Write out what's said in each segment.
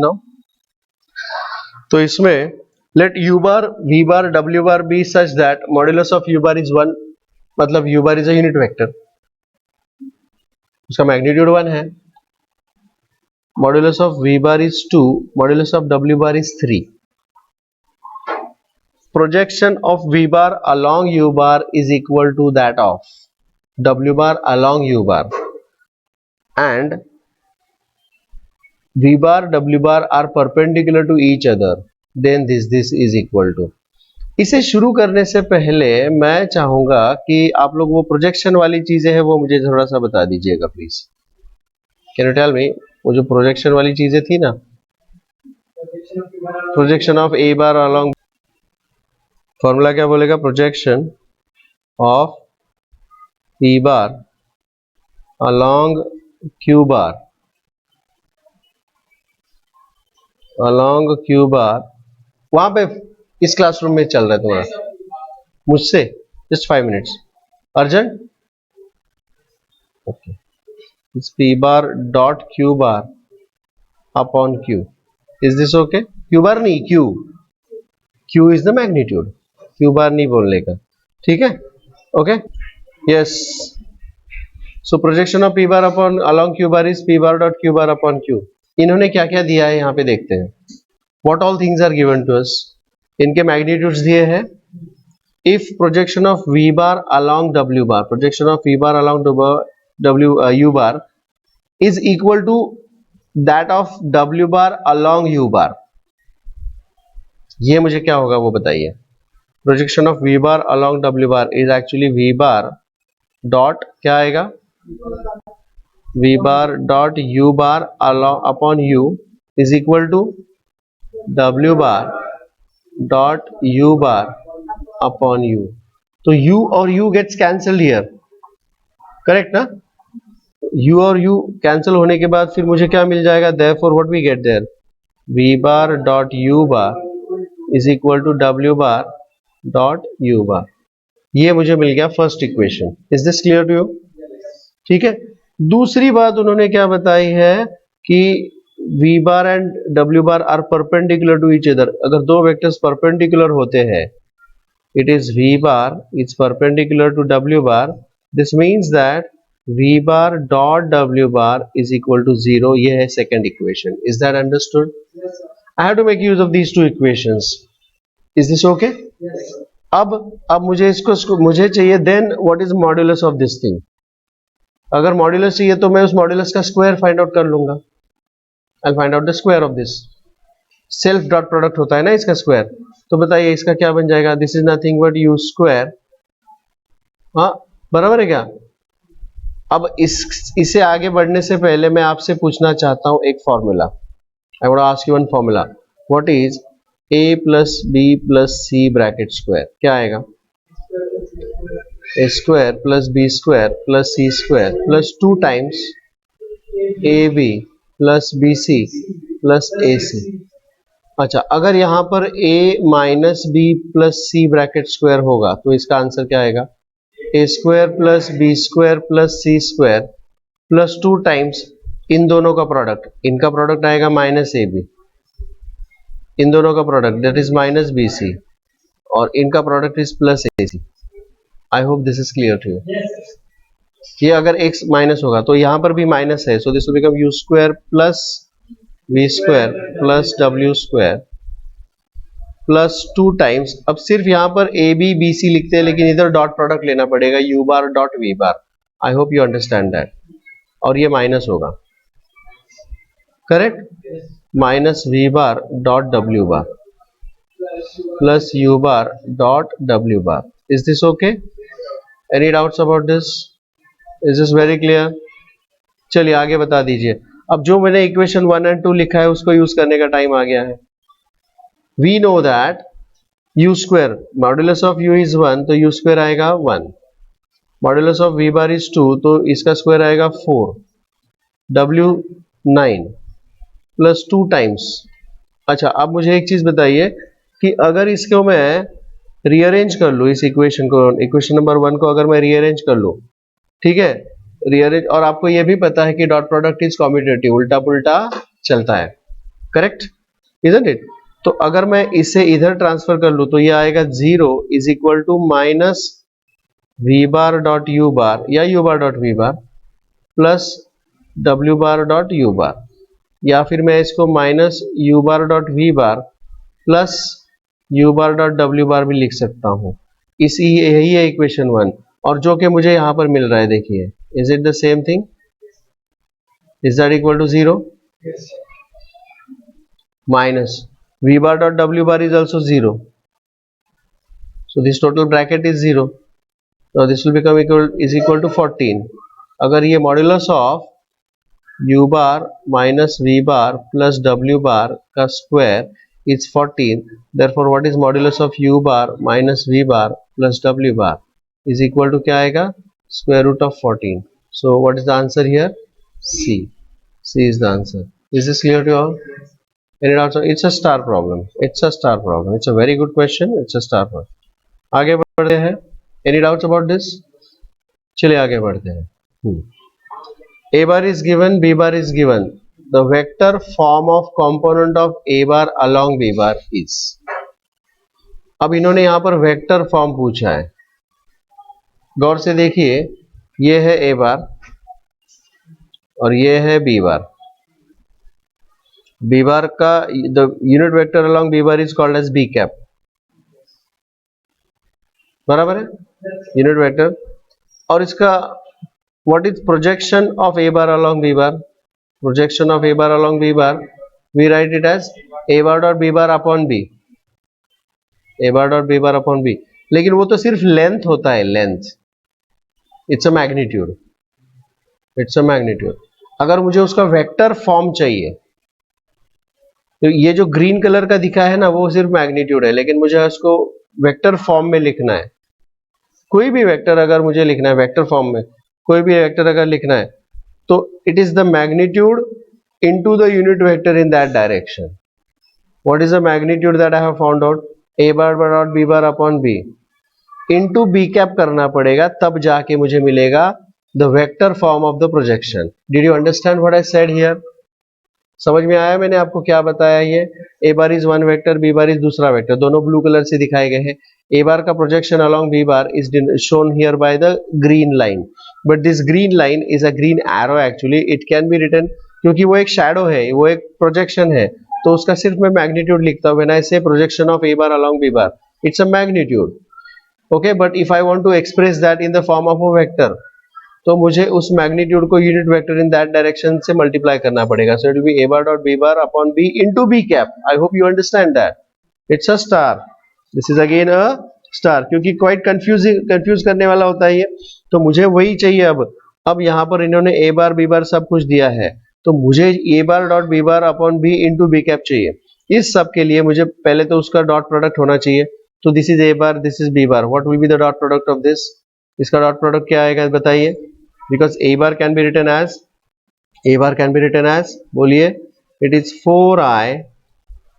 Now तो इसमें late u bar v bar w bar be such that modulus of u bar is 1, मतलब u bar is a unit vector, उसका magnitude 1 है, modulus of v bar is 2, modulus of w bar is 3. Projection of v bar along u bar is equal to that of w bar along u bar, and v bar w bar are perpendicular to each other, then this is equal to. इसे शुरू करने से पहले मैं चाहूंगा कि आप लोग वो प्रोजेक्शन वाली चीजें हैं वो मुझे थोड़ा सा बता दीजिएगा please. Can you tell me वो जो प्रोजेक्शन वाली चीजें थी ना, projection of a bar along, formula क्या बोलेगा? Projection of e bar along Q bar, along Q bar, वहां पे इस क्लासरूम में चल रहा है तुम्हारा मुझसे, just 5 minutes urgent. Okay, it's P bar dot Q bar upon Q. Is this okay? Q bar नहीं, Q is the magnitude, Q bar नहीं बोलने का, ठीक है? Okay, yes. So projection of P bar upon along Q bar is P bar dot Q bar upon Q. इन्होंने क्या क्या दिया है यहाँ पे देखते हैं. What all things are given to us. इनके मैग्नीट्यूड्स दिए हैं. If projection of V bar along W bar, projection of V bar along W U bar is equal to that of W bar along U bar, ये मुझे क्या होगा वो बताइए. Projection of V bar along W bar is actually V bar dot क्या आएगा, V bar dot U bar along upon U is equal to W bar dot U bar upon U. तो u और u gets cancelled here, correct ना? u और u cancel होने के बाद फिर मुझे क्या मिल जाएगा? Therefore what we get there, v bar dot u bar is equal to w bar dot u bar. ये मुझे मिल गया first equation. Is this clear to you? ठीक है. दूसरी बात उन्होंने क्या बताई है कि v bar and w bar are perpendicular to each other. अगर दो वेक्टर्स परपेंडिकुलर होते हैं, it is v bar is perpendicular to w bar, this means that v bar dot w bar is equal to 0. ये है second equation. Is that understood? Yes, sir. I have to make use of these two equations. Is this okay? Yes, sir. अब मुझे इसको मुझे चाहिए, then what is modulus of this thing? अगर modulus चाहिए तो मैं उस मॉड्यूलस का स्क्वायर फाइंड आउट कर लूंगा. I'll find out the square of this. Self dot product होता है ना इसका स्क्वायर. तो बताइए इसका क्या बन जाएगा? This is nothing but you square. हाँ, बराबर है क्या? अब इसे आगे बढ़ने से पहले मैं आपसे पूछना चाहता हूं एक formula. I would ask you one formula. What is a plus B plus C bracket square? क्या आएगा? a square plus B square plus C square plus 2 times A B plus B C plus A C. अच्छा, अगर यहां पर a minus B plus C bracket square होगा तो इसका answer क्या आएगा? a square plus B square plus C square plus 2 times इन दोनों का प्रोडक्ट, इनका प्रोडक्ट आएगा माइनस ए बी, इन दोनों का product that is minus b c, और इनका product is plus A c. I hope this is clear to you. ये अगर x माइनस होगा तो यहां पर भी माइनस है, so this will become u square plus v square plus w square plus 2 times. अब सिर्फ यहां पर a b b c लिखते हैं, लेकिन इधर डॉट प्रोडक्ट लेना पड़ेगा u bar dot v bar. I hope you understand that. और ये माइनस होगा, correct? Minus v bar dot w bar plus u bar dot w bar. Is this okay? Any doubts about this? Is this very clear? चलिए आगे बता दीजिए. अब जो मैंने इक्वेशन 1 एंड 2 लिखा है उसको यूज करने का टाइम आ गया है. We know that u square modulus of u is 1, तो u स्क्वायर आएगा 1. Modulus of v bar is 2, तो इसका स्क्वायर आएगा 4. w 9 plus 2 times. अच्छा, अब मुझे एक चीज बताइए कि अगर इसको मैं रीअरेंज कर लूँ, इस इक्वेशन को, इक्वेशन नंबर 1 को अगर मैं रीअरेंज कर लूँ, ठीक है, रीअरेंज, और आपको यह भी पता है कि डॉट प्रोडक्ट इज कॉम्यूटेटिव, उल्टा पुल्टा चलता है. Correct, isn't it? तो अगर मैं इसे इधर ट्रांसफर कर लूं तो ये आएगा 0 is equal to minus V bar dot U bar या U bar dot V bar plus W bar dot U bar, या फिर मैं इसको minus U bar dot V bar plus U bar dot W bar भी लिख सकता हूं। इसी यही है इक्वेशन 1, और जो कि मुझे यहां पर मिल रहा है, देखिए, is it the same thing? Is that equal to 0? Minus v bar dot w bar is also 0, so this total bracket is 0, so this will become equal to 14। अगर ये modulus of u bar minus v bar plus w bar का square is 14, therefore what is modulus of u bar minus v bar plus w bar is equal to क्या आएगा? Square root of 14। so what is the answer here? C is the answer। is this clear to you all? Any doubts? It's a star problem, it's a star problem, it's a very good question, it's a star problem। आगे बढ़ते हैं। Any doubts about this? चलिए आगे बढ़ते हैं। A bar is given, B bar is given, the vector form of component of A bar along B bar is। अब इन्होंने यहां पर वेक्टर फॉर्म पूछा है, गौर से देखिए, ये है A bar और ये है B bar। B bar का the unit vector along B bar is called as B cap, बराबर है, यूनिट वेक्टर। और इसका what is projection of A bar along B bar? Projection of A bar along B bar, we write it as A bar dot B bar upon B, A bar dot B bar upon B। लेकिन वो तो सिर्फ length होता है, length, it's a magnitude, it's a magnitude. अगर मुझे उसका vector form चाहिए तो ये जो ग्रीन कलर का दिखा है ना, वो सिर्फ मैग्नीट्यूड है, लेकिन मुझे उसको वेक्टर फॉर्म में लिखना है। कोई भी वेक्टर अगर मुझे लिखना है वेक्टर फॉर्म में, कोई भी वेक्टर अगर लिखना है, तो it is the magnitude into the unit vector in that direction. What is the magnitude that I have found out? A bar dot B bar upon B into B cap करना पड़ेगा, तब जाके मुझे मिलेगा the vector form of the projection. Did you understand what I said here? समझ में आया मैंने आपको क्या बताया? ये A bar is one vector, B bar is दूसरा वेक्टर, दोनों ब्लू कलर से दिखाए गए हैं। ए बार का projection along b bar is shown here by the green line, but this green line is a green arrow actually, it can be written, क्योंकि वो एक शैडो है, वो एक प्रोजेक्शन है, तो उसका सिर्फ मैं मैग्नीट्यूड लिखता हूं। When I say projection of a bar along b bar, it's a magnitude, okay. But if I want to express that in the form of a vector, तो मुझे उस मैग्नीट्यूड को unit vector in that direction से multiply करना पड़ेगा। So it will be a bar dot b bar upon b into b cap। I hope you understand that. It's a star, this is again a star, क्योंकि quite confuse करने वाला होता है ये, तो मुझे वही चाहिए। अब यहाँ पर इन्होंने a bar b bar सब कुछ दिया है, तो मुझे a bar dot b bar upon b into b cap चाहिए। इस सब के लिए मुझे पहले तो उसका डॉट प्रोडक्ट होना चाहिए, तो this is a bar, this is b bar, what will be the dot product of this? इसका डॉट प्रोडक्ट क्या आएगा बताइए? Because a bar can be written as, बोलिए, it is 4i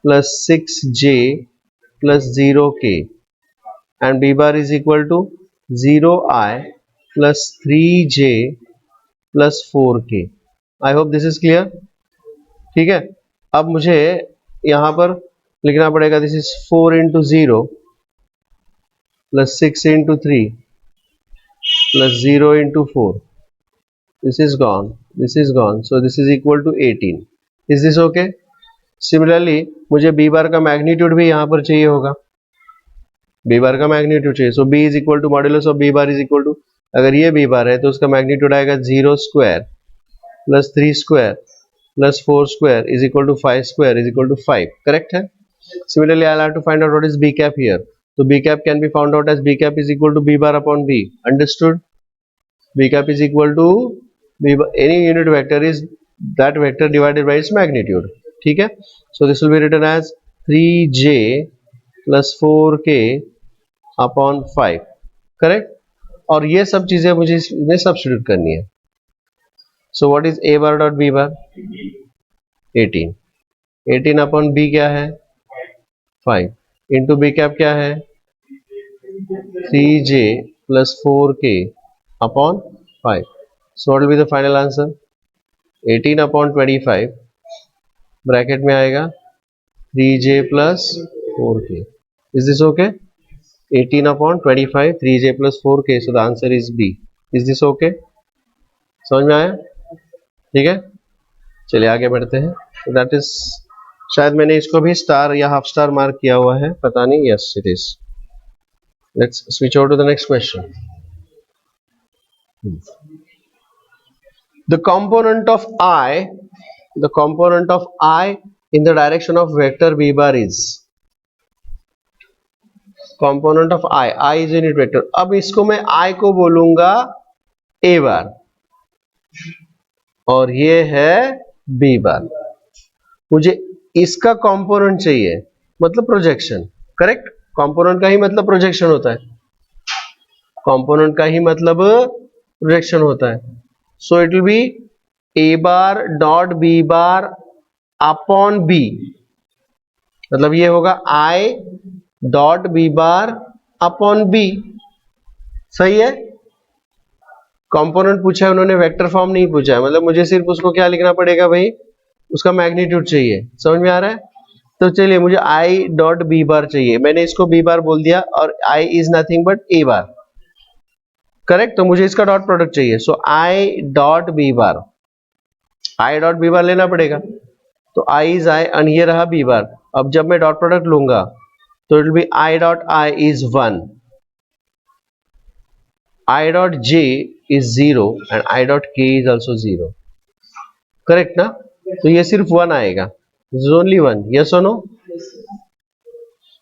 plus 6j plus 0k, and b bar is equal to 0i plus 3j plus 4k। I hope this is clear। ठीक है, अब मुझे यहां पर लिखना पड़ेगा, this is 4 into 0 plus 6 into 3 plus 0 into 4, this is gone, this is gone, so this is equal to 18। is this okay? Similarly मुझे b bar का मैग्नीट्यूड भी यहाँ पर चाहिए होगा, b बार का मैग्नीट्यूड चाहिए, so b is equal to modulus of b bar is equal to, अगर ये b बार है तो उसका मैग्नीट्यूड आएगा 0 square plus 3 square plus 4 square is equal to 5 square is equal to 5, correct है? Similarly I'll have to find out what is b cap here, so b cap can be found out as b cap is equal to b bar upon b, understood? b cap is equal to any unit vector is that vector divided by its magnitude, ठीक है? so this will be written as 3j plus 4k upon 5, correct? और ये सब चीजें मुझे इसमें substitute करनी है। so what is a bar dot b bar? 18 upon b क्या है? 5 into b cap क्या है? 3j plus 4k upon 5। So what will be the final answer? 18 upon 25, bracket में आएगा 3j plus 4k. Is this okay? 18/25 3j plus 4k, so the answer is B. Is this okay? समझ में आया? ठीक है, चलिए आगे बढ़ते हैं. दैट इज, शायद मैंने इसको भी स्टार या हाफ स्टार मार्क किया हुआ है, पता नहीं. Yes it is. Let's switch over to the next question. The component of I in the direction of vector b bar is component of I is unit vector. अब इसको मैं I को बोलूंगा a बार और ये है b बार. मुझे इसका कंपोनेंट चाहिए, मतलब प्रोजेक्शन. करेक्ट, कंपोनेंट का ही मतलब प्रोजेक्शन होता है. कंपोनेंट का ही मतलब प्रोजेक्शन होता है. सो it will be a bar dot b bar upon b. मतलब ये होगा I dot b bar upon b. सही है. कंपोनेंट पूछा है उन्होंने, वेक्टर फॉर्म नहीं पूछा है. मतलब मुझे सिर्फ उसको क्या लिखना पड़ेगा भाई, उसका मैग्नीट्यूड चाहिए. समझ में आ रहा है? तो चलिए, मुझे I डॉट b बार चाहिए. मैंने इसको b बार बोल दिया और I is nothing but a bar. Correct. तो मुझे इसका डॉट प्रोडक्ट चाहिए. सो I dot b bar, I dot b बार लेना पड़ेगा. तो I इज I और ये रहा b बार. अब जब मैं डॉट प्रोडक्ट लूंगा तो it will B I dot I is 1, I dot j is 0 and I dot k is also 0. Correct ना? तो ये सिर्फ 1 आएगा. This is only 1. Yes or no?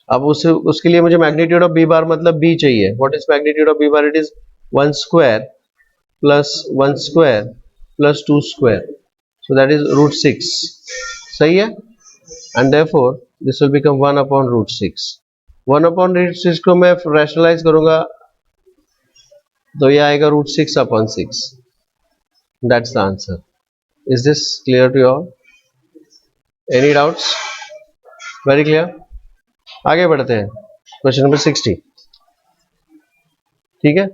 अब उसके लिए मुझे मैग्नीट्यूड ऑफ b बार मतलब b चाहिए. What is magnitude of b bar? It is 1 square plus 1 square plus 2 square. So that is root 6. सही है? And therefore this will become 1 upon root 6. 1 upon root 6 को मैं रैशनलाइज करूंगा तो ये आएगा root 6 upon 6. That's the answer. Is this clear to you all? Any doubts? Very clear. आगे बढ़ते हैं. Question number 60. ठीक है.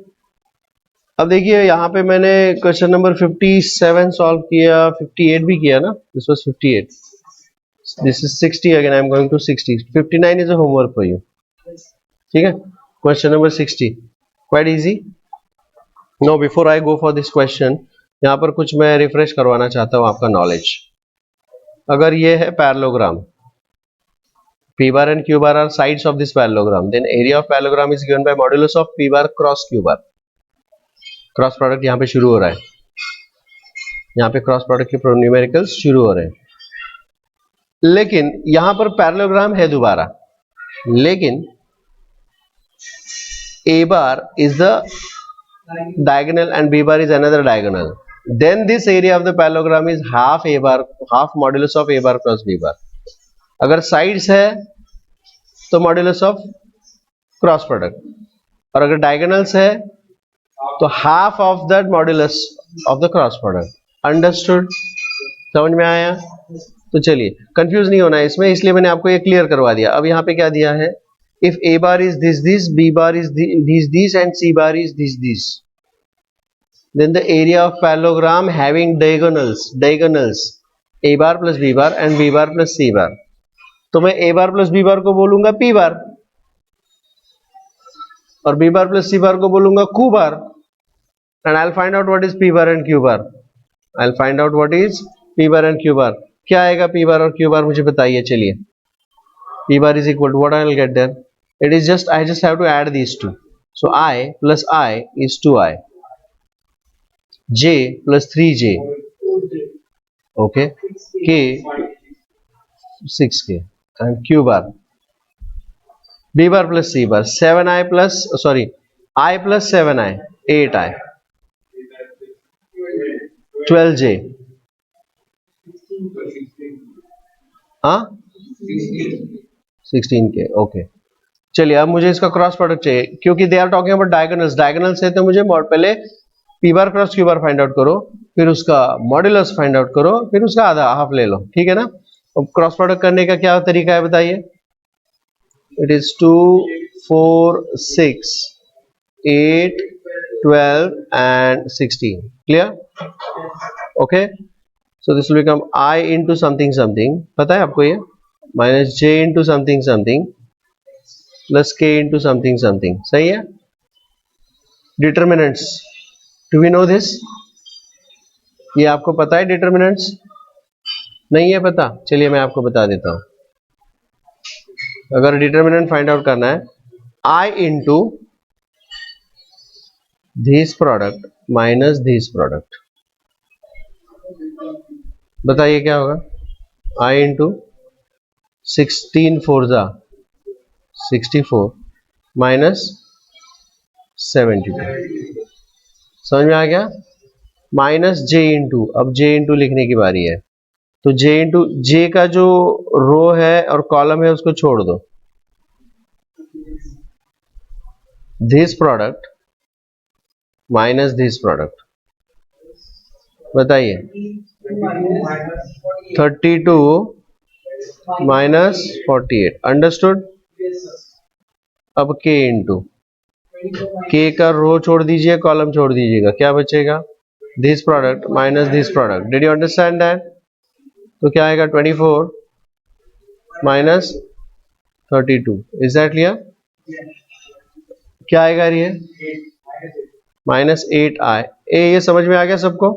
अब देखिए यहाँ पे मैंने क्वेश्चन नंबर 57 सॉल्व किया, 58 भी किया ना. This was 58. This is 60 again. I am going to 60. 59 is a homework for you. ठीक है. Question number 60 quite easy. No, before I go for this question, यहाँ पर कुछ मैं रिफ्रेश करवाना चाहता हूँ आपका नॉलेज. अगर ये है parallelogram, p bar and q bar are sides of this parallelogram, then area of parallelogram is given by modulus of p bar cross q bar. Cross product यहाँ पे शुरू हो रहा है. यहाँ पे क्रॉस प्रोडक्ट के न्यूमेरिकल्स शुरू हो रहे हैं. लेकिन यहाँ पर पैरेललोग्राम है दोबारा, लेकिन a bar is the diagonal and b bar is another diagonal. Then this area of the parallelogram is half a bar, half modulus of a bar cross b bar. अगर साइड्स है तो modulus of cross product, और अगर diagonals है तो half of that modulus of the cross product. Understood? समझ में आया? तो चलिए, कंफ्यूज नहीं होना है इसमें, इसलिए मैंने आपको ये क्लियर करवा दिया. अब यहाँ पे क्या दिया है? If a bar is this, b bar is this and c bar is this, then the area of parallelogram having diagonals a bar plus b bar and b bar plus c bar. तो मैं a bar plus b बार को बोलूंगा p बार और b बार plus c बार को बोलूंगा q bar. And I will find out what is p bar and q bar. I will find out what is p bar and q बार. क्या आएगा p बार और q bar, मुझे बताइए. चलिए, p bar is equal to what I will get there. It is just, I just have to add these two. So i plus i is 2i, j plus 3j, okay, k 6k, and q bar, b bar plus c bar, 7i plus, sorry, I plus 7i, 8i, 12j, हाँ 16k. Okay, चलिए अब मुझे इसका cross product चाहिए, क्योंकि they are talking about diagonals है, तो मुझे पहले p bar cross q bar find out करो, फिर उसका मॉड्यूलस फाइंड आउट करो, फिर उसका आधा हाफ ले लो. ठीक है ना? अब क्रॉस प्रोडक्ट करने का क्या तरीका है बताइए. It is 2 4 6 8 12 and 16. Clear? Okay, so this will become I into something something, पता है आपको ये, minus J into something something plus K into something something, सही है। Determinants, do we know this? ये आपको पता है डिटर्मिनेंट्स? नहीं है पता? चलिए मैं आपको बता देता हूं। अगर डिटर्मिनेंट फाइंड आउट करना है, I into this product minus this product, बताइए क्या होगा? I इंटू 16 4 जा 64 माइनस 72, समझ में आ गया? माइनस J इंटू, अब J इंटू लिखने की बारी है, तो J इंटू J का जो रो है और कॉलम है उसको छोड़ दो, this product minus this product, बताइए 32 माइनस 48, अंडरस्टूड? अब K इंटू K का रो छोड़ दीजिए, कॉलम छोड़ दीजिएगा, क्या बचेगा? This product minus this product, did you understand that? तो क्या आएगा? 24 माइनस 32, इज दैट क्लियर? क्या आएगा ये? माइनस 8 आए, ये समझ में आ गया सबको?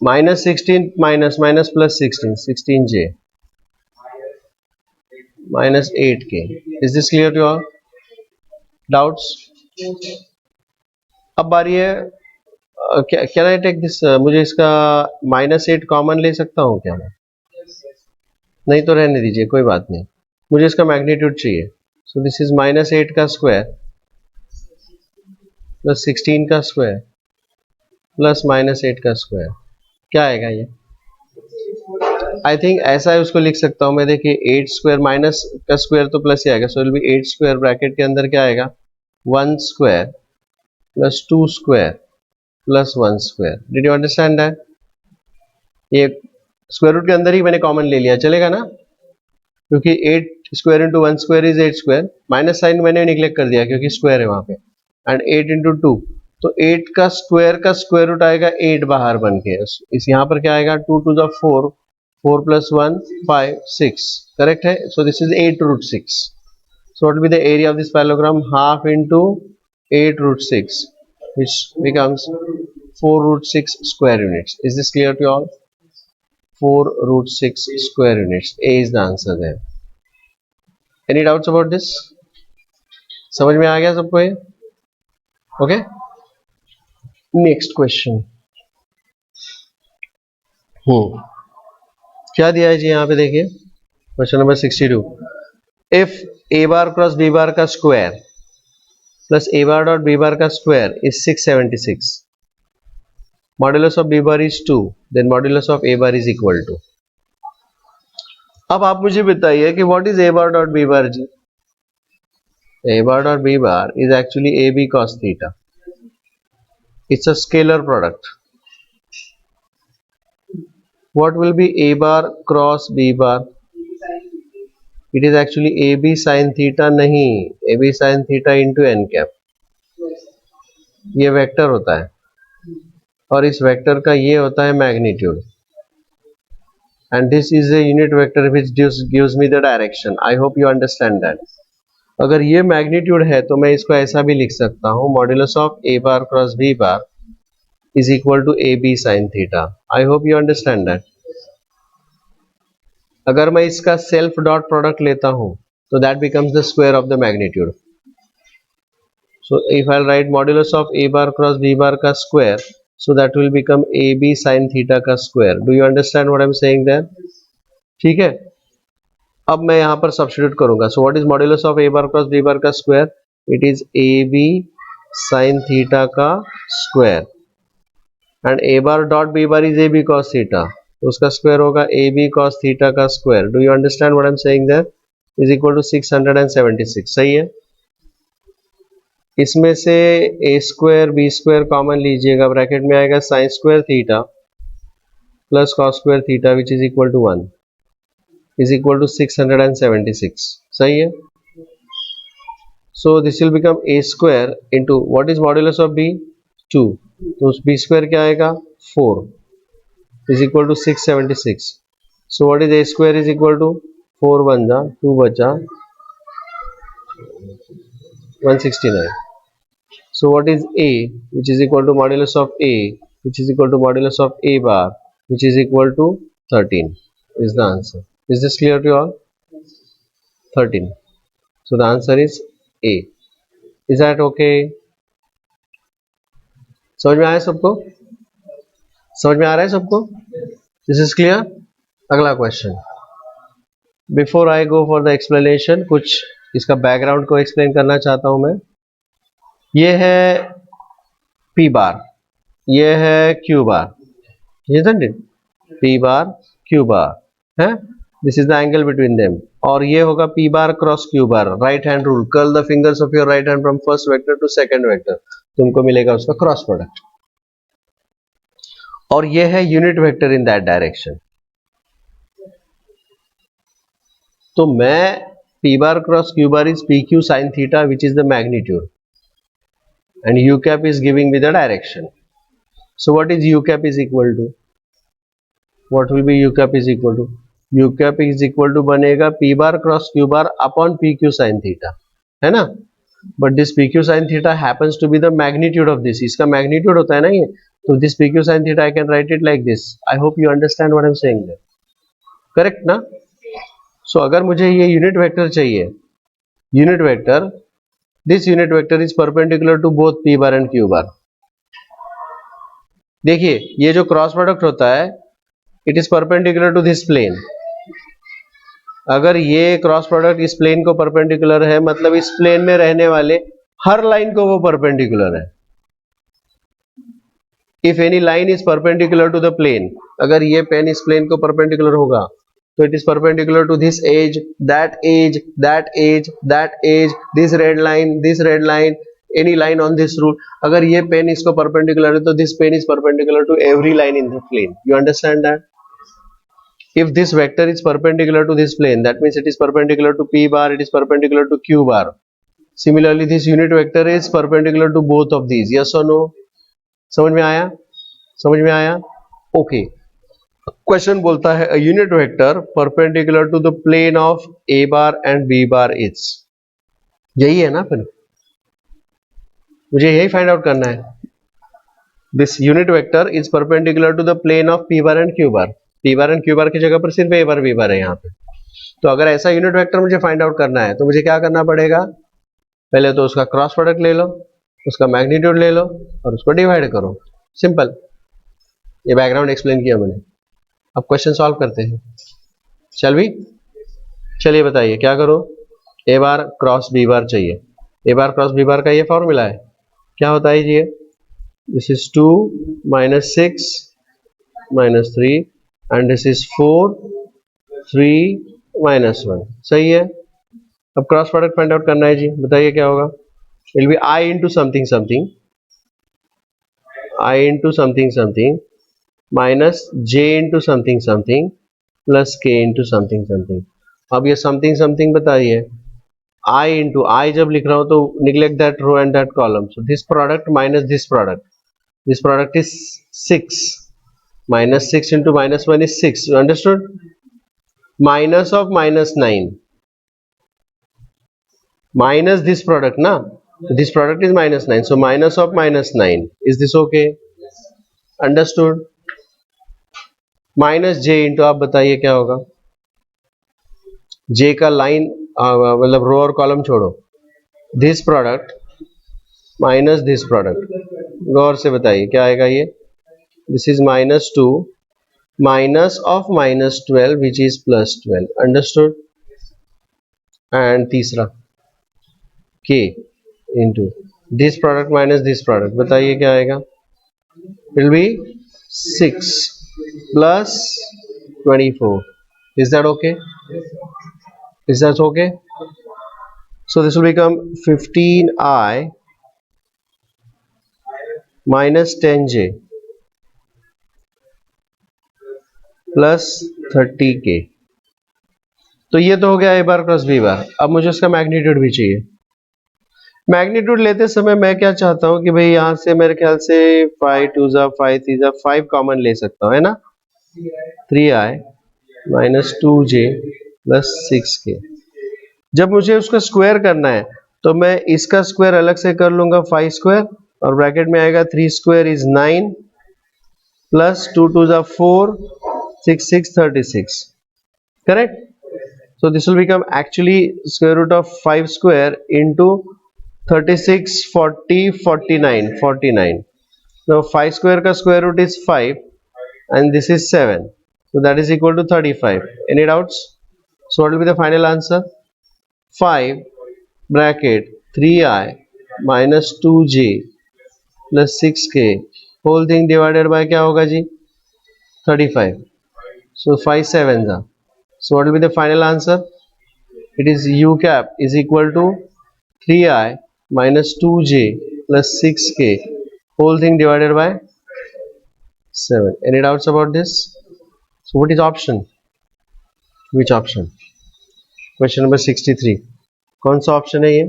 Minus 16 minus minus plus 16, 16J minus 8K, is this clear to all? Doubts? अब बारी है, कैन आई टेक दिस, मुझे इसका माइनस 8 कॉमन ले सकता हूँ क्या मैं? नहीं तो रहने दीजिए, कोई बात नहीं, मुझे इसका मैग्नीट्यूड चाहिए। सो दिस इज माइनस 8 का स्क्वायर प्लस 16 का स्क्वायर प्लस माइनस 8 का स्क्वायर, क्या आएगा ये? आई थिंक ऐसा है, उसको लिख सकता हूं मैं, देखिए 8 स्क्वायर माइनस का स्क्वायर तो प्लस ही आएगा, so will be 8 square, bracket के अंदर क्या आएगा? 1 square plus 2 square plus 1 square, did you understand that? ये स्क्वायर रूट के अंदर ही मैंने कॉमन ले लिया, चलेगा ना? क्योंकि 8 square into 1 square is 8 square, minus sign मैंने निग्लेक्ट कर दिया क्योंकि स्क्वायर है वहां पे, एंड 8 इंटू 2, तो 8 का स्क्वायर रूट आएगा 8 बाहर बन के, इस यहाँ पर क्या आएगा? 2 टू द 4, 4 प्लस 1 5 6, करेक्ट है? So this is 8 root 6, so what will be the area of this parallelogram? Half into 8 root 6, which becomes 4 root 6 square units. Is this clear to you all? 4 root 6 square units. A is the answer there. Any doubts about this? समझ में आ गया सबको ये? Okay? Next question. क्या दिया है जी यहाँ पे देखिए, question number 62. If a bar cross b bar का square plus a bar dot b bar का square is 676, modulus of b bar is 2, then modulus of a bar is equal to. अब आप मुझे बताइए कि what is a bar dot b bar जी? a bar dot b bar is actually ab cos theta. It's a scalar product. What will be a bar cross b bar? It is actually ab sin theta, नहीं, ab sin theta into n cap. ये vector होता है और इस vector का ये होता है magnitude, and this is a unit vector which gives me the direction. I hope you understand that. अगर ये मैग्नीट्यूड है तो मैं इसको ऐसा भी लिख सकता हूँ, modulus of a bar cross b bar is equal to ab sin theta. I hope you understand that. अगर मैं इसका सेल्फ डॉट प्रोडक्ट लेता हूं तो that becomes the square of the magnitude. So if I write modulus of a bar cross b bar का square, so that will become ab sin theta का square. Do you understand what I am saying there? ठीक है, अब मैं यहां पर substitute करूंगा. So what is modulus of a bar cross b bar का square? It is ab sin theta का square, and a bar dot b bar is ab cos theta, तो उसका स्क्वायर होगा ab cos थीटा का square. Do you understand what I am saying there? Is equal to 676. सही है. इसमें से a square b square common लीजिएगा, bracket में आएगा sin square theta plus cos square theta which is equal to 1 is equal to 676. सही है. So this will become a square into what is modulus of b? 2. तो उस b square क्या आएगा 4 is equal to 676. So what is a square is equal to 4 बन जा 2 बचा 169. So what is A, which is equal to modulus of A, which is equal to modulus of A bar, which is equal to 13 is the answer. Is this clear to you all? 13. So the answer is A. Is that okay? समझ में आया सबको? समझ में आ रहा है सबको? This is clear? अगला question. Before I go for the explanation, कुछ इसका बैकग्राउंड को एक्सप्लेन करना चाहता हूं मैं. ये है P बार, ये है Q bar, isn't it? P bar Q bar है, this is the angle between them. और ये होगा P bar cross Q bar. Right hand rule, curl the fingers of your right hand from first vector to second vector, तुमको मिलेगा उसका cross product. और ये है unit vector in that direction. तो मैं P bar cross Q bar is PQ sin theta which is the magnitude and u cap is giving me the direction. So what is u cap is equal to? What will be u cap is equal to? U cap is equal to बनेगा P bar cross Q bar upon PQ sin theta, है ना? But this PQ sin theta happens to be the magnitude of this. इसका magnitude होता है ना ये. तो this PQ sin theta I can write it like this. I hope you understand what I'm saying there. Correct ना? So अगर मुझे ये unit vector चाहिए, unit vector, this unit vector is perpendicular to both P bar and Q bar. देखिए ये जो cross product होता है it is perpendicular to this plane. अगर ये क्रॉस प्रोडक्ट इस प्लेन को परपेंडिकुलर है मतलब इस प्लेन में रहने वाले हर लाइन को वो परपेंडिकुलर है. If any line is perpendicular to the plane, अगर ये पेन इस प्लेन को परपेंडिकुलर होगा तो it is perpendicular to this edge, that edge, that edge, that edge, this red line, any line on this root. अगर ये pen इसको perpendicular है तो this pen is perpendicular to every line in the plane. You understand that? If this vector is perpendicular to this plane, that means it is perpendicular to P bar, it is perpendicular to Q bar. Similarly, this unit vector is perpendicular to both of these. Yes or no? समझ में आया? समझ में आया? Okay. Question बोलता है a unit vector perpendicular to the plane of A bar and B bar is. यही है ना फिर? मुझे यही फाइंड आउट करना है. This unit vector is perpendicular to the plane of P bar and Q bar. P bar and Q बार की जगह पर सिर्फ A बार B बार है यहाँ पे. तो अगर ऐसा यूनिट वेक्टर मुझे फाइंड आउट करना है तो मुझे क्या करना पड़ेगा? पहले तो उसका क्रॉस प्रोडक्ट ले लो, उसका मैग्नीट्यूड ले लो और उसको डिवाइड करो. सिंपल. ये बैकग्राउंड एक्सप्लेन किया मैंने. अब क्वेश्चन सॉल्व करते हैं. चल भी चलिए बताइए क्या करो. A बार क्रॉस B बार चाहिए. A bar cross B bar का ये फॉर्मूला है. क्या होता है ये? This is 2 minus 6 minus 3 and this is 4 3 minus 1. सही है. अब क्रॉस प्रोडक्ट फाइंड आउट करना है जी. बताइए क्या होगा? It will B I into something something, I into something something minus J into something something plus K into something something. अब ये something something बताइए. I into I जब लिख रहा हूं तो neglect that row and that column. So this product minus this product. This product is 6. Minus 6 into minus 1 is 6. You understood? Minus of minus 9. Minus this product, na? This product is minus 9. So minus of minus 9. Is this okay? Understood? Minus J into आप बताइए क्या होगा? J का line मतलब रो और column छोड़ो. This product minus this product. गौर से बताइए क्या आएगा ये? This is minus 2 minus of minus 12 which is plus 12. Understood? And तीसरा K into this product minus this product. बताइए क्या आएगा? It will be 6 plus 24. Is that okay? Is that okay? So this will become 15I minus 10J plus 30K. तो ये तो हो गया A bar cross B बार. अब मुझे उसका मैग्नीट्यूड भी चाहिए. मैग्नीट्यूड लेते समय मैं क्या चाहता हूं कि भाई यहां से मेरे ख्याल से 5 2 जा 5 3 जा 5 कॉमन ले सकता हूं, है ना। 3i minus 2j plus 6k। जब मुझे उसका स्क्वायर करना है तो मैं इसका स्क्वायर अलग से कर लूंगा 5 स्क्वायर, और ब्रैकेट में आएगा 3 स्क्वायर इज 9 प्लस 2 2 जा 4 6 6 36, correct. So this will become actually square root of 5 square into 36 40 49 49. Now 5 square का square root is 5 and this is 7, so that is equal to 35. Any doubts? So what will be the final answer? 5 bracket 3i minus 2j plus 6k whole thing divided by क्या होगा जी 35. So 5 7 जा. So what will be the final answer? It is u cap is equal to 3i minus 2j plus 6k whole thing divided by 7. Any doubts about this? So what is option? Which option? Question number 63. कौन सा option है ये?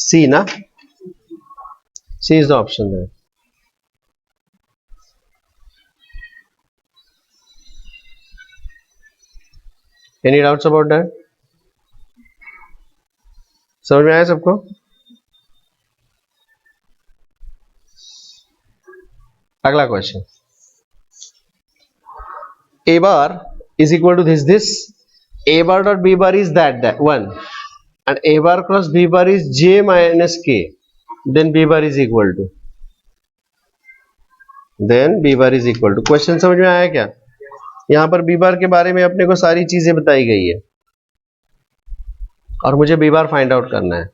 C ना? C is the option there. Any doubts about that? समझ में आया सबको? अगला question, a bar is equal to this a bar dot b bar is that one, and a bar cross b bar is j minus k, then b bar is equal to question समझ में आया क्या? यहां पर b bar के बारे में अपने को सारी चीजें बताई गई है और मुझे b bar फाइंड आउट करना है,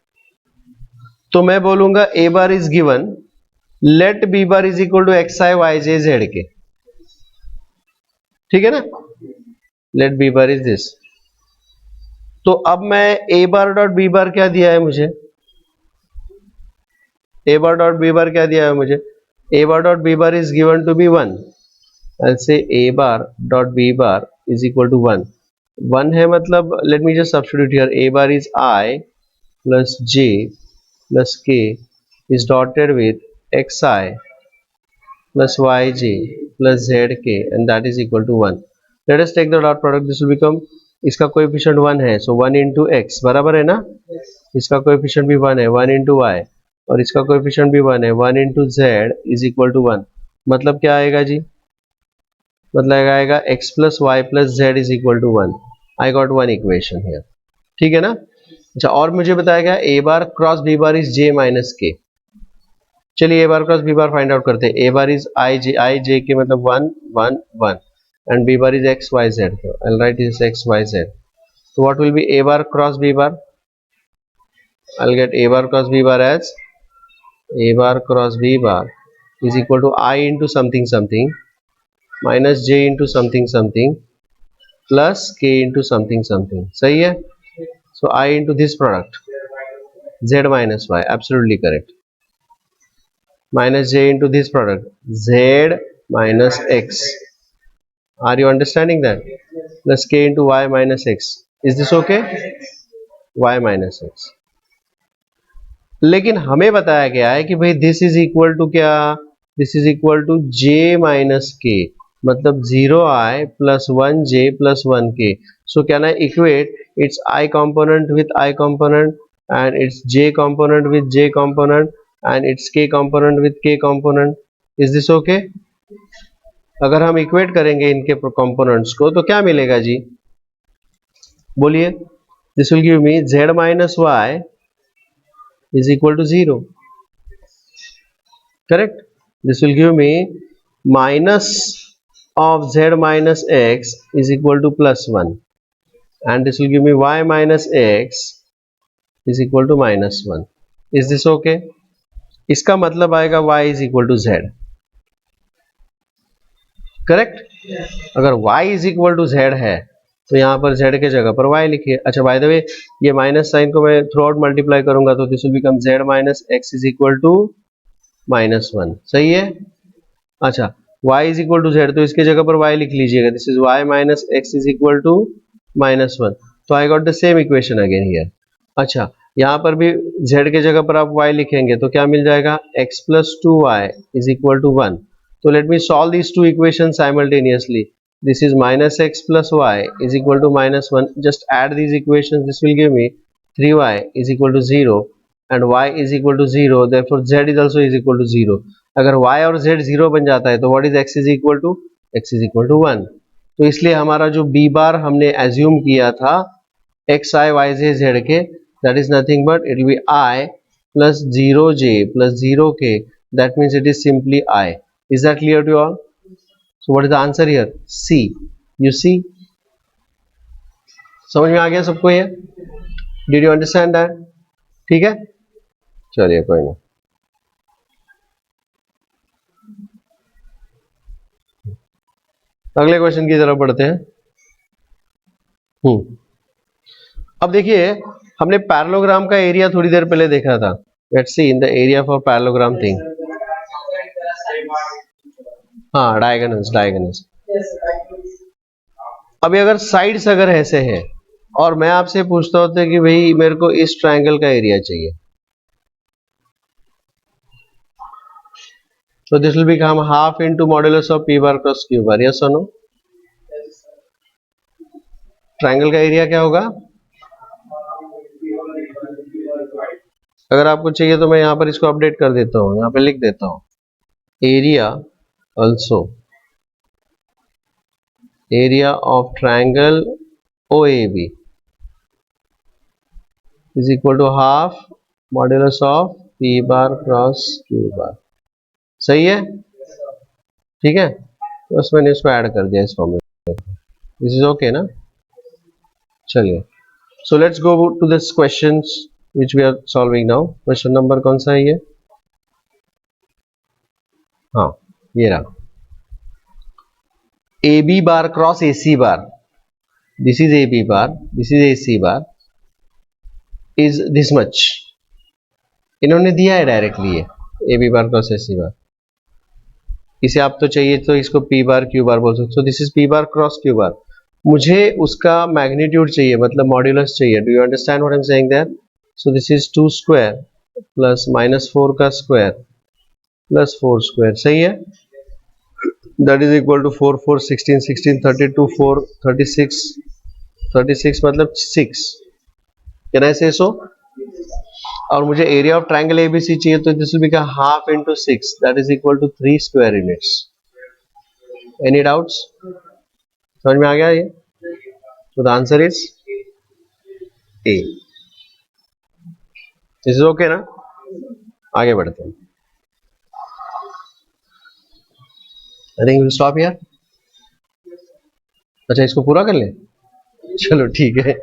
तो मैं बोलूंगा a bar is given, let b bar is equal to xi yj zk, ठीक है ना। let b bar is this, तो अब मैं a bar dot b bar क्या दिया है मुझे, a bar dot b bar क्या दिया है मुझे, a bar dot b bar is given to be 1. I'll say a bar dot b bar is equal to 1. 1 है मतलब let me just substitute here, a bar is I plus j plus k is dotted with xi plus yj plus zk and that is equal to 1. Let us take the dot product. This will become, इसका coefficient 1 है, so 1 into x बराबर है ना, इसका coefficient भी 1 है, 1 into y, और इसका कोएफिशिएंट भी 1 है, 1 into z is equal to 1. मतलब क्या आएगा जी, मतलब आएगा x plus y plus z is equal to 1. I got one equation here, ठीक है ना। अच्छा, और मुझे बताया गया a bar cross b bar is j minus k. चलिए a bar cross b bar find out करते हैं। a bar is i j k मतलब 1 1 1 and b bar is x y z. I'll write this x y z. So what will be a bar cross b bar? I'll get a bar cross b bar as a bar cross b bar is equal to I into something something minus j into something something plus k into something something. सही है? So I into this product z minus y, absolutely correct, minus j into this product z minus x. Are you understanding that? Plus k into y minus x. Is this okay? y minus x. लेकिन हमें बताया गया है कि भाई this is equal to क्या, this is equal to j minus k, मतलब 0i plus 1j plus 1k. So can I equate its I component with I component and its j component with j component and its k component with k component? Is this okay? अगर हम equate करेंगे इनके components को तो क्या मिलेगा जी, बोलिए। This will give me z minus y is equal to 0, correct. This will give me minus of z minus x is equal to plus 1 and this will give me y minus x is equal to minus 1. Is this okay? इसका मतलब आएगा y is equal to z, correct. अगर y is equal to z है तो यहाँ पर z के जगह पर y लिखिए। अच्छा, बाय द वे ये माइनस साइन को मैं थ्रू आउट मल्टीप्लाई करूंगा तो this will become z minus x is equal to minus 1, सही है। अच्छा, y is equal to z तो इसके जगह पर y लिख लीजिएगा, this is y minus x is equal to minus 1. तो I got the same equation again here. अच्छा, यहाँ पर भी z के जगह पर आप y लिखेंगे तो क्या मिल जाएगा, x plus 2y is equal to 1. तो let me solve these two equations simultaneously. This is minus x plus y is equal to minus 1. Just add these equations. This will give me 3y is equal to 0 and y is equal to 0. Therefore z is also is equal to 0. अगर y और z 0 बन जाता है तो what is x is equal to? x is equal to 1. तो इसलिए हमारा जो b बार हमने एज्यूम किया था x i y j z के, that is nothing but it will be I plus 0j plus 0k. That means it is simply I. Is that clear to you all? So what is the answer here? C. You see? समझ में आ गया सबको ये? Did you understand that? ठीक है, चलिए कोई नहीं. अगले क्वेश्चन की तरफ बढ़ते हैं. अब देखिए हमने पैरेललोग्राम का एरिया थोड़ी देर पहले देखा था. Let's see in the area for parallelogram thing. हाँ, डायगोनल्स. अभी अगर साइड्स अगर ऐसे हैं और मैं आपसे पूछता होता कि भाई मेरे को इस ट्रायंगल का एरिया चाहिए, तो this will become half into modulus of p bar cross q bar. Yes और नो? ट्रायंगल का एरिया क्या होगा? अगर आपको चाहिए तो मैं यहाँ पर इसको अपडेट कर देता हूँ, यहाँ पे लिख देता हूँ area also area of triangle OAB is equal to half modulus of p bar cross q bar. सही है? ठीक है, बस मैंने इसको ऐड कर दिया इस फॉर्मूले. दिस इज ओके ना? चलिए, so let's go to this questions which we are solving now. Question number कौन सा है ये? हाँ, ये रहा. AB bar cross AC bar. This is AB bar, this is AC bar, is this much. इन्होंने दिया है डायरेक्टली ये AB बार क्रॉस AC बार. इसे आप तो चाहिए तो इसको P बार Q बार बोल सकते हो. This is P bar cross Q bar. मुझे उसका मैग्नीट्यूड चाहिए, मतलब मॉड्यूलस चाहिए. Do you understand what I am saying there? So this is 2 square plus minus 4 का स्क्वायर प्लस 4 स्क्वायर. सही है? दैट इज इक्वल टू 4 4 16 16 32 4 36 36 मतलब 6. कैन आई से सो? और मुझे एरिया ऑफ ट्रायंगल ABC चाहिए तो this will become half into 6. That is equal to 3 square units. Any doubts? समझ में आ गया ये? तो the answer is A. This is okay ना? आगे बढ़ते हैं. I think will stop here. अच्छा, इसको पूरा कर ले. चलो ठीक है.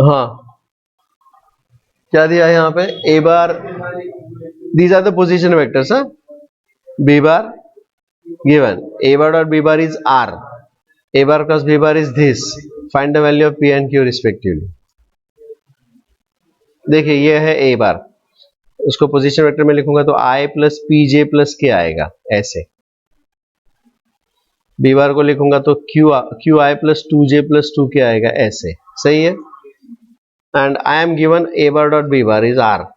हाँ, क्या दिया है यहाँ पे? A bar, these are the position vectors. B bar given, A bar और B bar is are, A bar cross B bar is this. Find the value of P and Q respectively. देखिए ये है ए बार, उसको position vector में लिखूंगा तो आई plus P जे plus के आएगा ऐसे. बी बार को लिखूंगा तो Q I plus 2j plus 2k आएगा ऐसे. सही है? and I am given a bar dot b bar is r.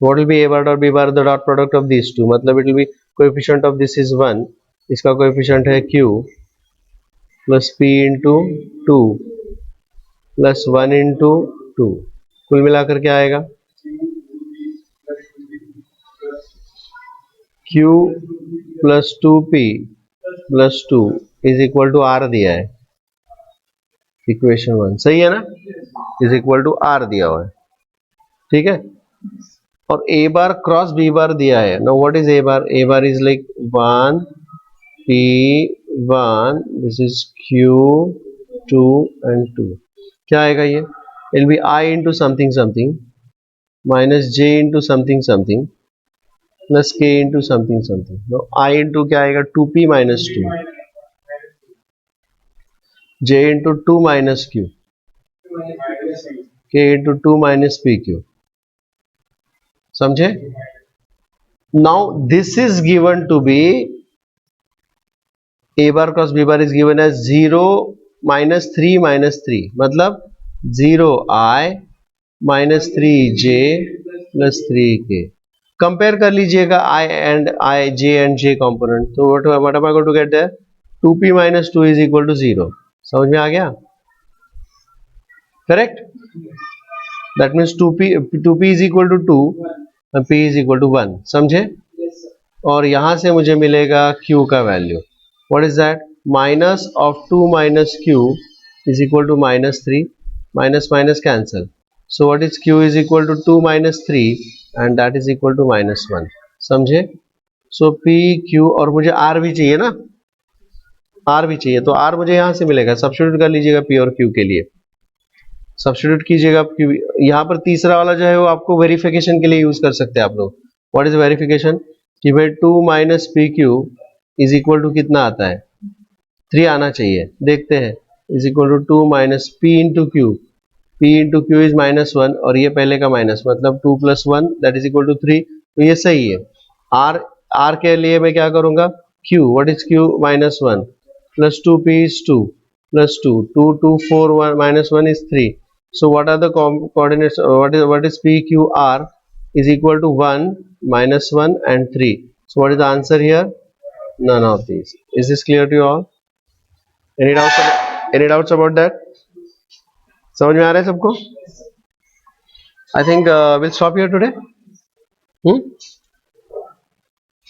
What will be a bar dot b bar? The dot product of these two. मतलब it will be coefficient of this is 1. इसका coefficient है q plus p into 2 plus 1 into 2. कुल मिलाकर क्या आएगा? q plus 2p plus 2 is equal to r दिया है. Equation 1 सही है ना? इज इक्वल टू आर दिया हुआ है. ठीक है? और ए बार क्रॉस बी बार दिया है. No what is a bar? A bar is like 1 p1, this is q2 and 2. क्या आएगा ये? It be i into something something minus j into something something plus k into something something. No i into क्या आएगा? 2p minus 2, j into 2 minus q, k into 2 minus pq. समझे? Now this is given to be a bar cross b bar is given as 0 minus 3 minus 3, मतलब 0i -3j + 3k. Compare कर लीजिएगा j and j component. तो what am I going to get there? 2p - 2 is equal to 0. समझ में आ गया? Correct. That means 2p is equal to 2 और p is equal to 1. समझे? और यहां से मुझे मिलेगा q का value. What is that? Minus of 2 minus q is equal to -3. Minus minus cancel. So what is q is equal to 2 - 3 and that is equal to -1. समझे? सो p q और मुझे r भी चाहिए ना, r भी चाहिए. तो r मुझे यहां से मिलेगा. सब्स्टिट्यूट कर लीजिएगा p और q के लिए. सब्स्टिट्यूट कीजिएगा. यहाँ पर तीसरा वाला जो है वो आपको वेरिफिकेशन के लिए यूज कर सकते हैं आप लोग. What is verification? कि भाई 2 minus p q is equal to कितना आता है? 3 आना चाहिए. देखते हैं. Is equal to 2 minus p into q. P into q is -1 और ये पहले का माइनस, मतलब 2 + 1 दैट इज इक्वल टू 3. तो ये सही है. आर के लिए मैं क्या करूंगा? Q. What is Q? -1 plus 2p is 2 plus 2. 2 2 4 1 -1 is 3. So what are the coordinates? What is p q r is equal to 1 -1 and 3. So what is the answer here? None of these. Is this clear to you all? Any doubts about that? समझ में आ रहा है सबको? I think we'll stop here today.